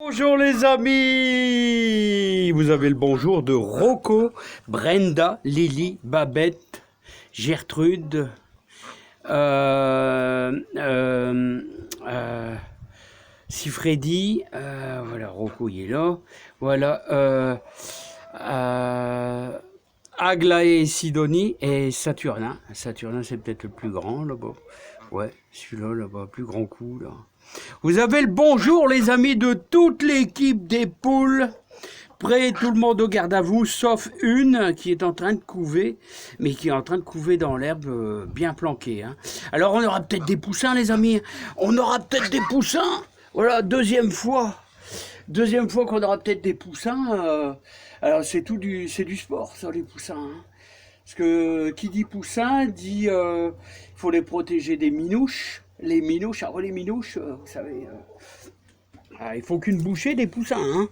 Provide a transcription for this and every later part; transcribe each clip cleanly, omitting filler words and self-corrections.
Bonjour les amis, vous avez le bonjour de Rocco, Brenda, Lily, Babette, Gertrude, euh, euh, euh, Sifredi, voilà, Rocco il est là, voilà, Aglaé, Sidonie et Saturnin. Saturnin c'est peut-être le plus grand là-bas, ouais, celui-là là-bas, plus grand coup là. Vous avez le bonjour les amis de toute l'équipe des poules. Prêt tout le monde au garde à vous, sauf une qui est en train de couver, mais qui est en train de couver dans l'herbe bien planquée. Hein. Alors on aura peut-être des poussins les amis. On aura peut-être des poussins. Voilà, deuxième fois. Deuxième fois qu'on aura peut-être des poussins. Alors c'est du sport ça les poussins. Hein. Parce que qui dit poussin dit il faut les protéger des minouches. Les minouches, alors les minouches, vous savez, il faut qu'une bouchée des poussins. Hein.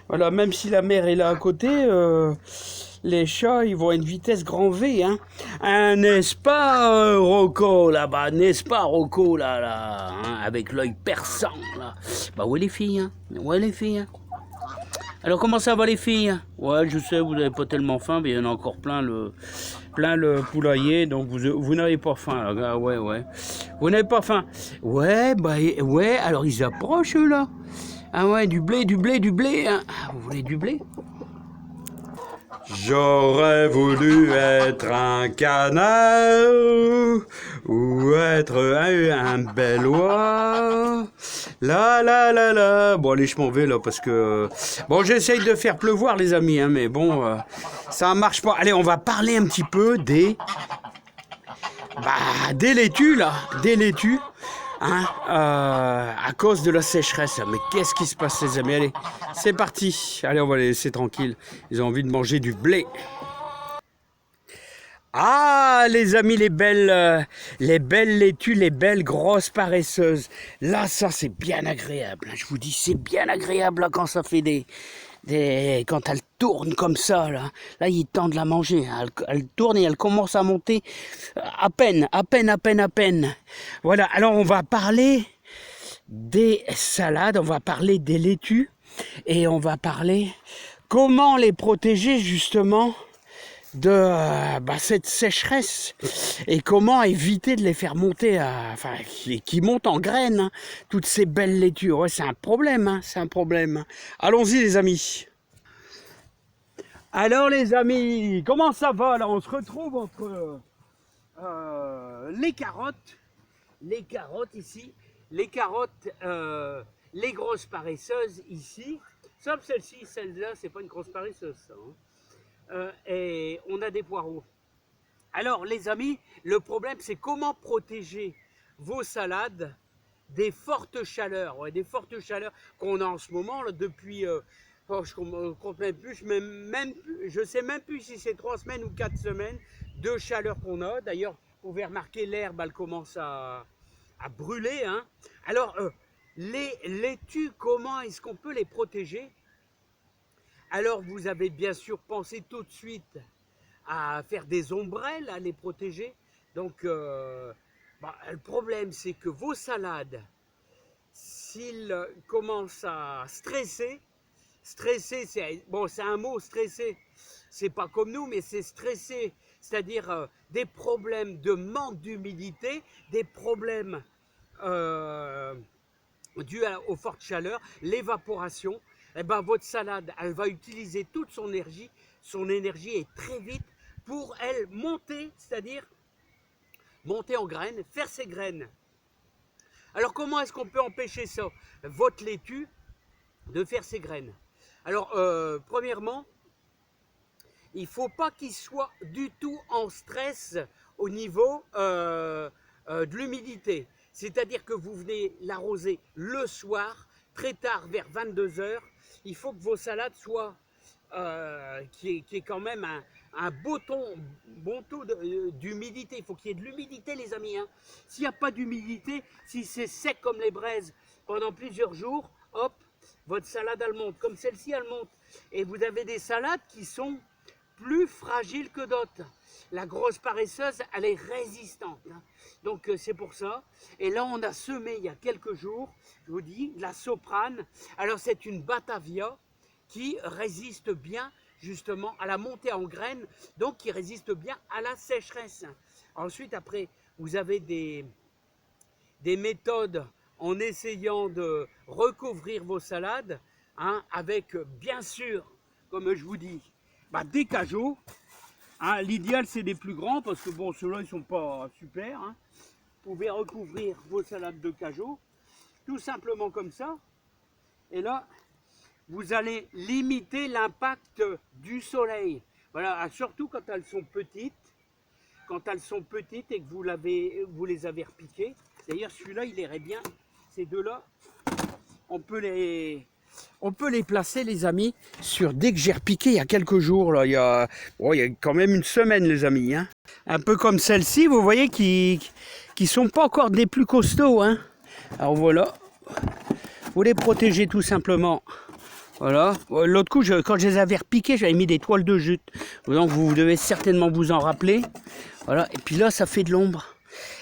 Voilà, même si la mer est là à côté, les chats, ils vont à une vitesse grand V. Hein. N'est-ce pas, Rocco, là-bas? N'est-ce pas, Rocco, là, hein, avec l'œil perçant, là? Bah, où est les filles, hein? Où est les filles, hein? Alors, comment ça va, les filles? Ouais, je sais, vous n'avez pas tellement faim, mais il y en a encore plein le poulailler, donc vous n'avez pas faim, là, gars, ouais, ouais. Vous n'avez pas faim? Ouais, bah, ouais, alors ils approchent, là. Ah ouais, du blé, du blé, du blé. Hein. Vous voulez du blé? J'aurais voulu être un canard ou être un bel oie. La. Bon, allez, je m'en vais là parce que... Bon, j'essaye de faire pleuvoir les amis, hein, mais bon, ça marche pas. Allez, on va parler un petit peu des... Bah, des laitues là, des laitues. Hein, à cause de la sécheresse. Mais qu'est-ce qui se passe les amis? Allez, c'est parti. Allez, on va les laisser tranquilles. Ils ont envie de manger du blé. Ah, les amis, les belles laitues, les belles grosses paresseuses. Là, ça, c'est bien agréable. Je vous dis, c'est bien agréable là, quand ça fait quand elle tourne comme ça, là il est temps de la manger. Elle tourne et elle commence à monter à peine. Voilà, alors on va parler des salades, on va parler des laitues et on va parler comment les protéger justement de cette sécheresse et comment éviter de les faire monter qui montent en graines, hein, toutes ces belles laitues. Ouais, c'est un problème, hein, c'est un problème. Allons-y les amis. Alors les amis, comment ça va là? On se retrouve entre les carottes ici, les carottes, les grosses paresseuses ici, sauf celle-ci, celle-là, c'est pas une grosse paresseuse ça. Hein. Et on a des poireaux. Alors les amis, le problème c'est comment protéger vos salades des fortes chaleurs, ouais, des fortes chaleurs qu'on a en ce moment là, depuis, je ne compte même plus, je sais même plus si c'est 3 semaines ou 4 semaines de chaleur qu'on a. D'ailleurs, vous pouvez remarquer l'herbe, elle commence à brûler. Hein. Alors, les laitues, comment est-ce qu'on peut les protéger? Alors, vous avez bien sûr pensé tout de suite à faire des ombrelles, à les protéger. Donc, le problème, c'est que vos salades, s'ils commencent à stresser, c'est un mot stresser, c'est pas comme nous, mais c'est stresser, c'est-à-dire des problèmes de manque d'humidité, des problèmes dus aux fortes chaleurs, l'évaporation. Eh ben, votre salade, elle va utiliser toute son énergie et très vite pour elle monter, c'est-à-dire monter en graines, faire ses graines. Alors comment est-ce qu'on peut empêcher ça, votre laitue, de faire ses graines? Alors premièrement, il ne faut pas qu'il soit du tout en stress au niveau de l'humidité. C'est-à-dire que vous venez l'arroser le soir, très tard, vers 22 h. Il faut que vos salades soient, qui est quand même un bon taux d'humidité. Il faut qu'il y ait de l'humidité, les amis. Hein. S'il n'y a pas d'humidité, si c'est sec comme les braises pendant plusieurs jours, hop, votre salade, elle monte. Comme celle-ci, elle monte. Et vous avez des salades qui sont plus fragiles que d'autres. La grosse paresseuse, elle est résistante. Hein. Donc c'est pour ça. Et là, on a semé il y a quelques jours, je vous dis, de la soprane. Alors c'est une Batavia qui résiste bien justement à la montée en graines, donc qui résiste bien à la sécheresse. Ensuite, après, vous avez des méthodes en essayant de recouvrir vos salades, hein, avec bien sûr, comme je vous dis, des cajots. Hein, l'idéal c'est des plus grands parce que bon, ceux-là ils sont pas super. Hein. Vous pouvez recouvrir vos salades de cajots, tout simplement comme ça. Et là, vous allez limiter l'impact du soleil. Voilà, surtout quand elles sont petites. Quand elles sont petites et que vous les avez repiquées. D'ailleurs, celui-là, il irait bien. Ces deux-là, on peut les placer, les amis, sur dès que j'ai repiqué il y a quelques jours. Là, il y a quand même une semaine, les amis. Hein. Un peu comme celle-ci, vous voyez, qui sont pas encore des plus costauds. Hein. Alors voilà, vous les protégez tout simplement. Voilà. L'autre coup, quand je les avais repiqués, j'avais mis des toiles de jute. Donc vous devez certainement vous en rappeler. Voilà. Et puis là, ça fait de l'ombre.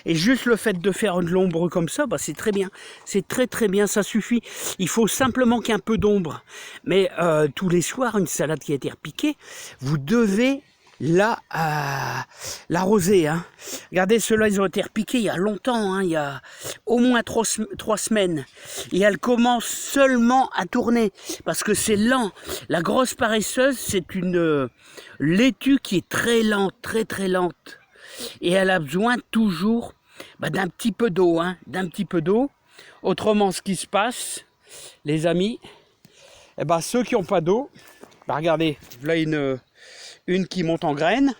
Et juste le fait de faire de l'ombre comme ça, c'est très bien. C'est très très bien, ça suffit. Il faut simplement qu'il y ait un peu d'ombre. Mais tous les soirs, une salade qui a été repiquée, vous devez l'arroser. Hein. Regardez, ceux-là, ils ont été repiqués il y a longtemps, hein, il y a au moins 3 semaines. Et elle commence seulement à tourner, parce que c'est lent. La grosse paresseuse, c'est une laitue qui est très lente, très très lente. Et elle a besoin toujours d'un petit peu d'eau, hein, d'un petit peu d'eau. Autrement, ce qui se passe, les amis, ceux qui n'ont pas d'eau, regardez, là une qui monte en graines,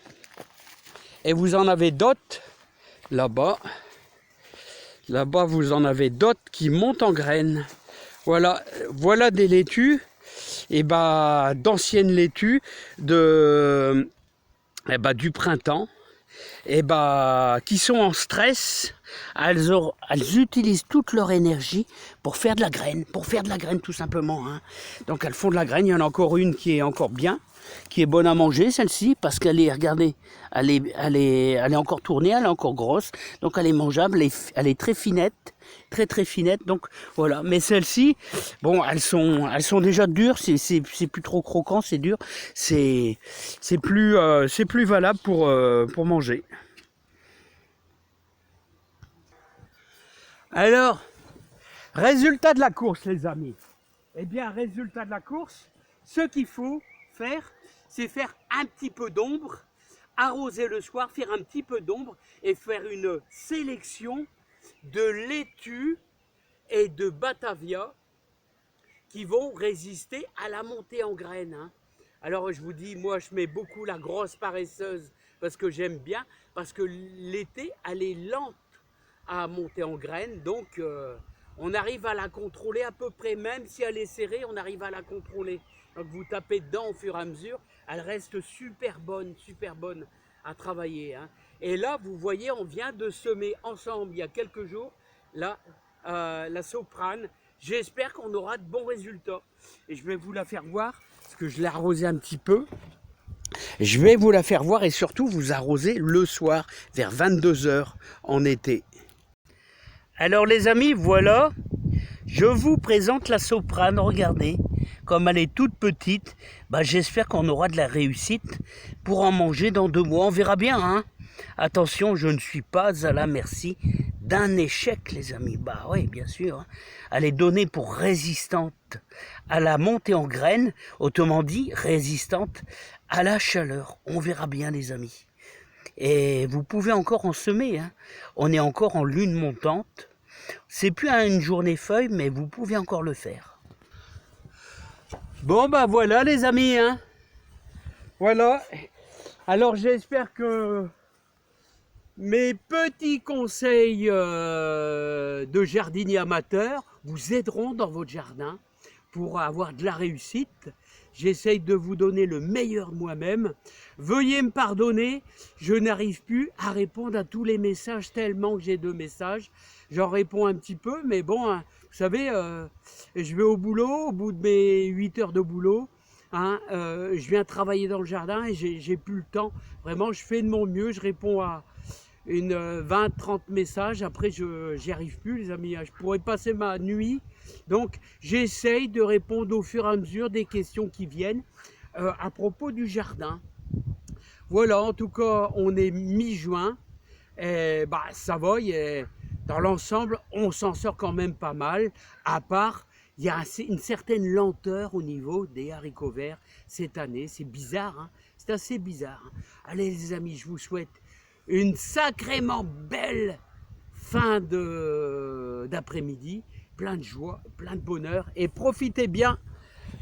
et vous en avez d'autres là-bas. Là-bas, vous en avez d'autres qui montent en graines. Voilà des laitues, et d'anciennes laitues du printemps. Qui sont en stress, elles utilisent toute leur énergie pour faire de la graine, tout simplement. Hein. Donc elles font de la graine. Il y en a encore une qui est encore bien, qui est bonne à manger, celle-ci, parce qu'elle est, regardez, elle est encore tournée, elle est encore grosse, donc elle est mangeable, elle est très finette, très finette. Donc voilà. Mais celles-ci, bon, elles sont déjà dures, c'est plus trop croquant, c'est dur, c'est plus valable pour manger. Alors, résultat de la course, les amis. Eh bien, résultat de la course, ce qu'il faut faire, c'est faire un petit peu d'ombre, arroser le soir, faire un petit peu d'ombre et faire une sélection de laitue et de Batavia qui vont résister à la montée en graines. Hein. Alors je vous dis, moi je mets beaucoup la grosse paresseuse parce que j'aime bien, parce que l'été elle est lente à monter en graines, donc on arrive à la contrôler à peu près, même si elle est serrée, on arrive à la contrôler. Donc vous tapez dedans au fur et à mesure, elle reste super bonne à travailler. Hein. Et là, vous voyez, on vient de semer ensemble il y a quelques jours la soprane. J'espère qu'on aura de bons résultats. Et je vais vous la faire voir, parce que je l'ai arrosée un petit peu. Je vais vous la faire voir et surtout vous arroser le soir, vers 22 h en été. Alors les amis, voilà, je vous présente la soprane, regardez, comme elle est toute petite, j'espère qu'on aura de la réussite pour en manger dans 2 mois, on verra bien. Hein. Attention, je ne suis pas à la merci d'un échec, les amis. Oui, bien sûr. Hein. Elle est donnée pour résistante à la montée en graines, autrement dit, résistante à la chaleur. On verra bien, les amis. Et vous pouvez encore en semer. Hein. On est encore en lune montante. C'est plus une journée feuille, mais vous pouvez encore le faire. Bon, voilà, les amis. Hein. Voilà. Alors, j'espère que mes petits conseils de jardinier amateur vous aideront dans votre jardin pour avoir de la réussite. J'essaye de vous donner le meilleur de moi-même. Veuillez me pardonner, je n'arrive plus à répondre à tous les messages tellement que j'ai de messages. J'en réponds un petit peu, mais bon, hein, vous savez, je vais au bout de mes 8 heures de boulot. hein, je viens travailler dans le jardin et j'ai plus le temps. Vraiment, je fais de mon mieux, je réponds à une 20-30 messages. Après, j'y arrive plus, les amis. Je pourrais passer ma nuit. Donc, j'essaye de répondre au fur et à mesure des questions qui viennent à propos du jardin. Voilà, en tout cas, on est mi-juin. Et bah, ça va, dans l'ensemble, on s'en sort quand même pas mal, à part, il y a une certaine lenteur au niveau des haricots verts cette année. C'est bizarre, hein, c'est assez bizarre. Hein. Allez les amis, je vous souhaite une sacrément belle fin d'après-midi, plein de joie, plein de bonheur, et profitez bien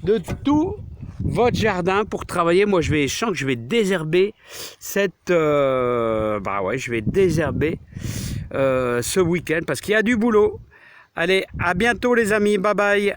de tout votre jardin pour travailler. Moi, je sens que je vais désherber je vais désherber ce week-end parce qu'il y a du boulot. Allez, à bientôt les amis, bye bye.